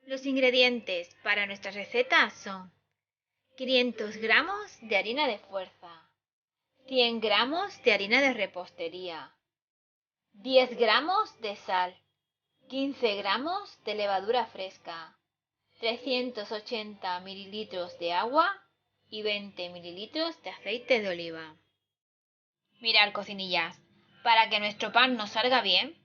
Los ingredientes para nuestra receta son 500 gramos de harina de fuerza, 100 gramos de harina de repostería, 10 gramos de sal, 15 gramos de levadura fresca, 380 mililitros de agua y 20 mililitros de aceite de oliva. Mirad, cocinillas, para que nuestro pan nos salga bien,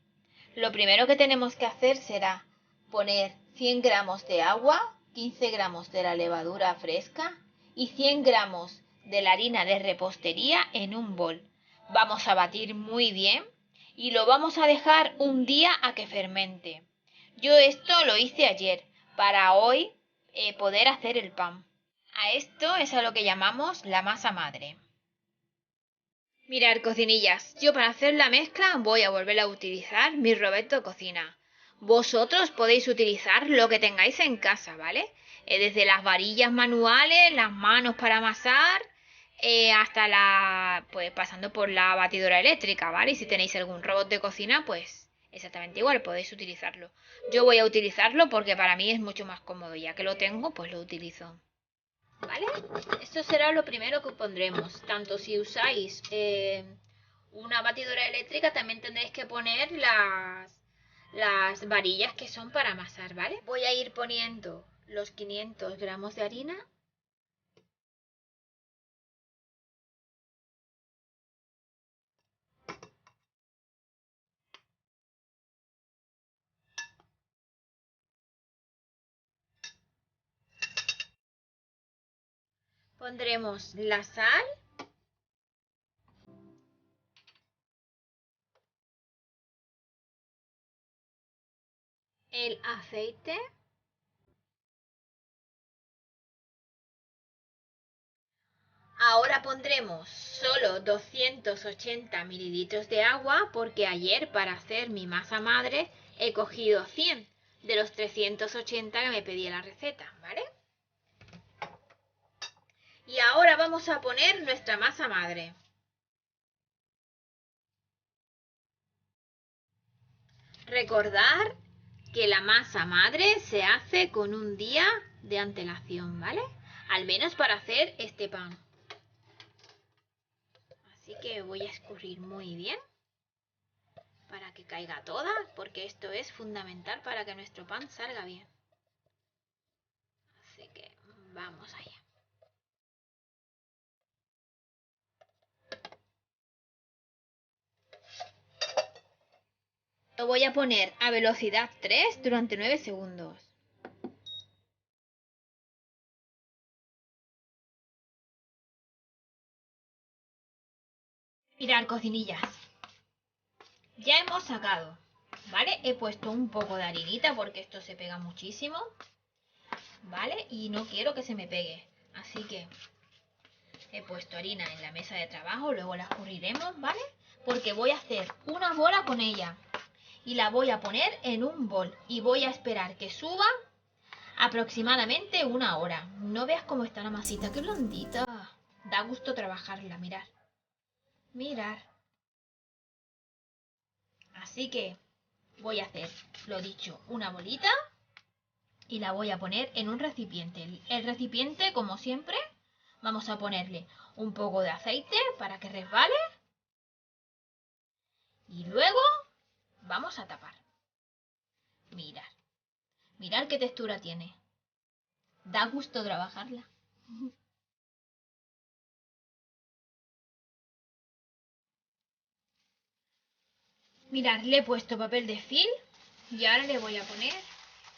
lo primero que tenemos que hacer será poner 100 gramos de agua, 15 gramos de la levadura fresca y 100 gramos de la harina de repostería en un bol. Vamos a batir muy bien y lo vamos a dejar un día a que fermente. Yo esto lo hice ayer para hoy poder hacer el pan. A esto es a lo que llamamos la masa madre. Mirad, cocinillas, yo para hacer la mezcla voy a volver a utilizar mi Roberto Cocina. Vosotros podéis utilizar lo que tengáis en casa, ¿vale? Desde las varillas manuales, las manos para amasar, hasta pues pasando por la batidora eléctrica, ¿vale? Y si tenéis algún robot de cocina, pues exactamente igual, podéis utilizarlo. Yo voy a utilizarlo porque para mí es mucho más cómodo, ya que lo tengo, pues lo utilizo. ¿Vale? Esto será lo primero que pondremos. Tanto si usáis una batidora eléctrica, también tendréis que poner las varillas que son para amasar, ¿vale? Voy a ir poniendo los 500 gramos de harina. Pondremos la sal. El aceite. Ahora pondremos solo 280 mililitros de agua porque ayer para hacer mi masa madre he cogido 100 de los 380 que me pedía la receta, ¿vale? Y ahora vamos a poner nuestra masa madre. Recordar que la masa madre se hace con un día de antelación, ¿vale? Al menos para hacer este pan. Así que voy a escurrir muy bien para que caiga toda, porque esto es fundamental para que nuestro pan salga bien. Así que vamos allá. Lo voy a poner a velocidad 3 durante 9 segundos. Mirad, cocinillas. Ya hemos sacado, ¿vale? He puesto un poco de harinita porque esto se pega muchísimo, ¿vale? Y no quiero que se me pegue. Así que he puesto harina en la mesa de trabajo, luego la escurriremos, ¿vale? Porque voy a hacer una bola con ella y la voy a poner en un bol y voy a esperar que suba aproximadamente una hora. No veas cómo está la masita, qué blandita. Da gusto trabajarla, mirar. Mirar. Así que voy a hacer, lo dicho, una bolita y la voy a poner en un recipiente. El recipiente, como siempre, vamos a ponerle un poco de aceite para que resbale y luego vamos a tapar. Mirad, mirad qué textura tiene. Da gusto trabajarla. Mirad, le he puesto papel de film y ahora le voy a poner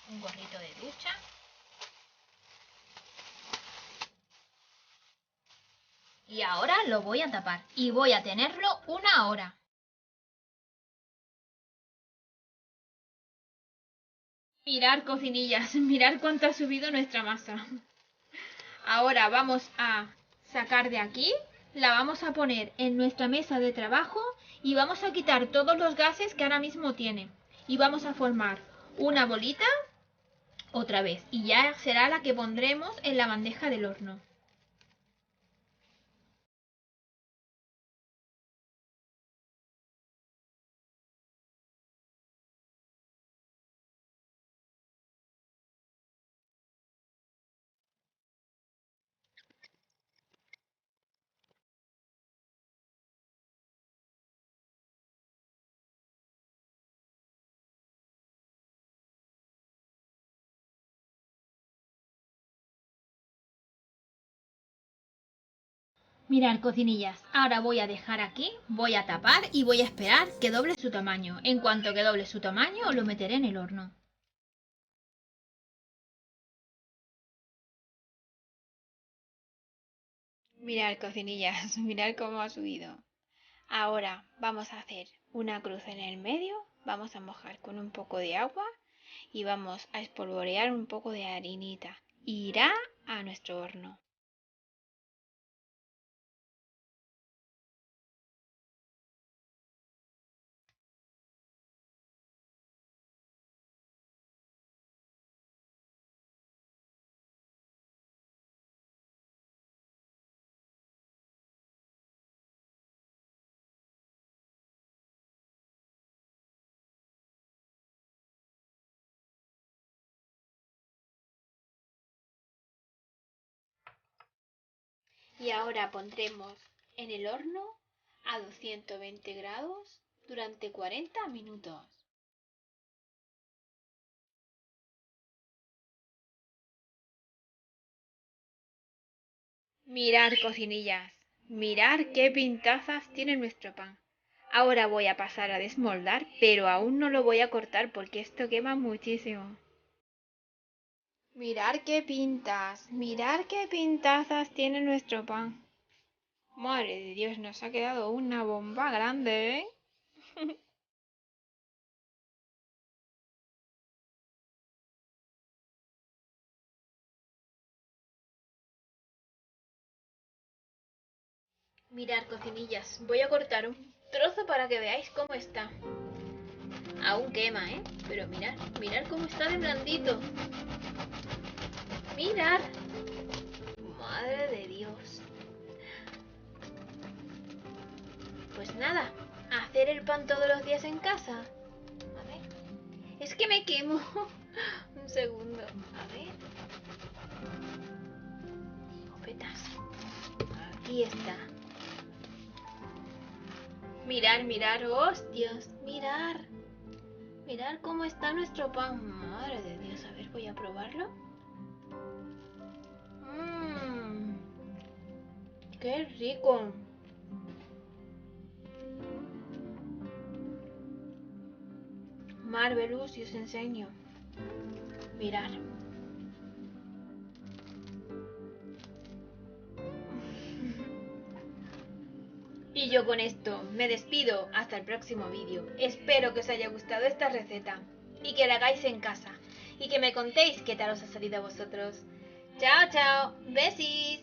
un gorrito de ducha. Y ahora lo voy a tapar y voy a tenerlo una hora. Mirad, cocinillas, mirad cuánto ha subido nuestra masa. Ahora vamos a sacar de aquí, la vamos a poner en nuestra mesa de trabajo y vamos a quitar todos los gases que ahora mismo tiene. Y vamos a formar una bolita otra vez y ya será la que pondremos en la bandeja del horno. Mirad, cocinillas, ahora voy a dejar aquí, voy a tapar y voy a esperar que doble su tamaño. En cuanto que doble su tamaño, lo meteré en el horno. Mirad, cocinillas, mirad cómo ha subido. Ahora vamos a hacer una cruz en el medio, vamos a mojar con un poco de agua y vamos a espolvorear un poco de harinita. Irá a nuestro horno. Y ahora pondremos en el horno a 220 grados durante 40 minutos. Mirad, cocinillas, mirad qué pintazas tiene nuestro pan. Ahora voy a pasar a desmoldar, pero aún no lo voy a cortar porque esto quema muchísimo. Mirad qué pintazas tiene nuestro pan. Madre de Dios, nos ha quedado una bomba grande, ¿eh? Mirad, cocinillas, voy a cortar un trozo para que veáis cómo está. Aún quema, ¿eh? Pero mirad cómo está de blandito. Mirad. Madre de Dios. Pues nada, hacer el pan todos los días en casa. A ver. Es que me quemo. Un segundo. A ver. Escopetas. Aquí está. Mirad, hostias. Mirad cómo está nuestro pan. Madre de Dios, a ver, voy a probarlo. Mmm. Qué rico. Marvelous, y os enseño. Mirad. Y yo con esto me despido hasta el próximo vídeo. Espero que os haya gustado esta receta y que la hagáis en casa y que me contéis qué tal os ha salido a vosotros. Chao, chao, besis.